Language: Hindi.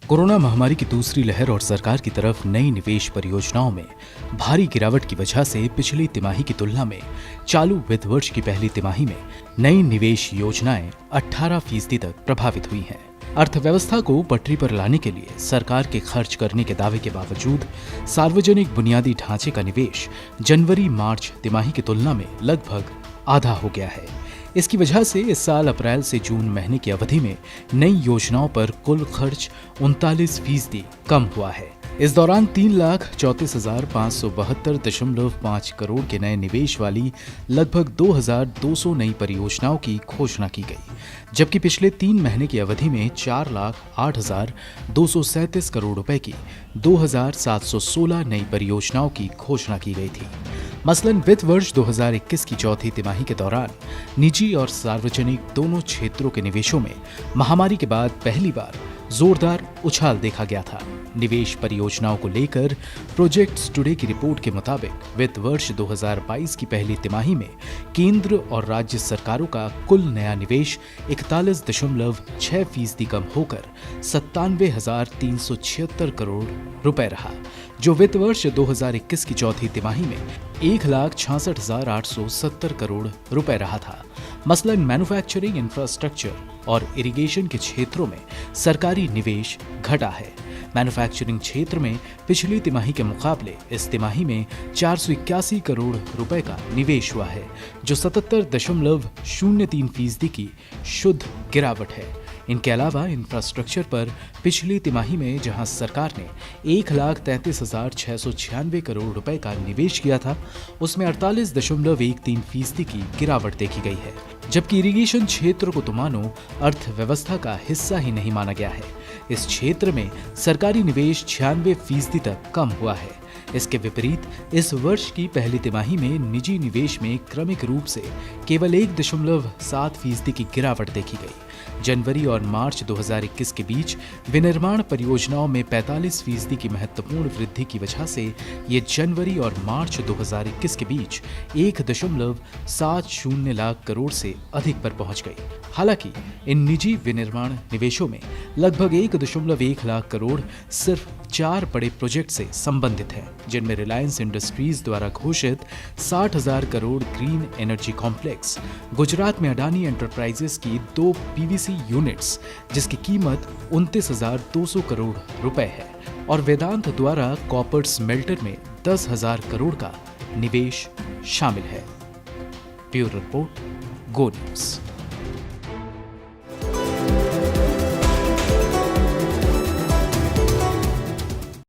कोरोना महामारी की दूसरी लहर और सरकार की तरफ नई निवेश परियोजनाओं में भारी गिरावट की वजह से पिछली तिमाही की तुलना में चालू वित्त वर्ष की पहली तिमाही में नई निवेश योजनाएं 18% तक प्रभावित हुई हैं। अर्थव्यवस्था को पटरी पर लाने के लिए सरकार के खर्च करने के दावे के बावजूद सार्वजनिक बुनियादी ढांचे का निवेश जनवरी-मार्च तिमाही की तुलना में लगभग आधा हो गया है। इसकी वजह से इस साल अप्रैल से जून महीने की अवधि में नई योजनाओं पर कुल खर्च 39% कम हुआ है। इस दौरान 3,34,572.5 करोड़ के नए निवेश वाली लगभग 2,200 नई परियोजनाओं की घोषणा की गई, जबकि पिछले 3 महीने की अवधि में 4,08,237 करोड़ रुपए की 2,716 नई परियोजनाओं की घोषणा की गई थी। मसलन वित्त वर्ष 2021 की चौथी तिमाही के दौरान निजी और सार्वजनिक दोनों क्षेत्रों के निवेशों में महामारी के बाद पहली बार जोरदार उछाल देखा गया था। निवेश परियोजनाओं को लेकर प्रोजेक्ट्स टुडे की रिपोर्ट के मुताबिक वित्त वर्ष 2022 की पहली तिमाही में केंद्र और राज्य सरकारों का कुल नया निवेश 41.6% कम होकर 97,376 करोड़ रुपए रहा, जो वित्त वर्ष 2021 की चौथी तिमाही में 1,66,870 करोड़ रुपए रहा था। मसलन मैन्युफैक्चरिंग, इंफ्रास्ट्रक्चर और इरिगेशन के क्षेत्रों में सरकारी निवेश घटा है। मैन्युफैक्चरिंग क्षेत्र में पिछली तिमाही के मुकाबले इस तिमाही में 481 करोड़ रुपए का निवेश हुआ है, जो 77.03% की शुद्ध गिरावट है। इनके अलावा इंफ्रास्ट्रक्चर पर पिछली तिमाही में जहां सरकार ने 1,33,696 करोड़ रुपए का निवेश किया था, उसमें 48.13% की गिरावट देखी गई है। जबकि इरिगेशन क्षेत्र को तो मानो अर्थव्यवस्था का हिस्सा ही नहीं माना गया है। इस क्षेत्र में सरकारी निवेश 96% तक कम हुआ है। इसके विपरीत इस वर्ष की पहली तिमाही में निजी निवेश में क्रमिक रूप से केवल 1.7% की गिरावट देखी गई। जनवरी और मार्च 2021 के बीच विनिर्माण परियोजनाओं में 45% की महत्वपूर्ण वृद्धि की वजह से ये जनवरी और मार्च 2021 के बीच 1.70 लाख करोड़ से अधिक पर पहुंच गई। हालांकि इन निजी विनिर्माण निवेशों में लगभग 1.1 लाख करोड़ सिर्फ 4 बड़े प्रोजेक्ट से संबंधित हैं, जिनमें रिलायंस इंडस्ट्रीज द्वारा घोषित 60,000 crore green energy complex, Gujarat में अडानी एंटरप्राइजेस की 2 पीवीसी यूनिट्स जिसकी कीमत 29,200 करोड़ रुपए है, और वेदांत द्वारा कॉपर स्मेल्टर में 10,000 करोड़ का निवेश शामिल है। ब्यूरो रिपोर्ट, गो न्यूज़।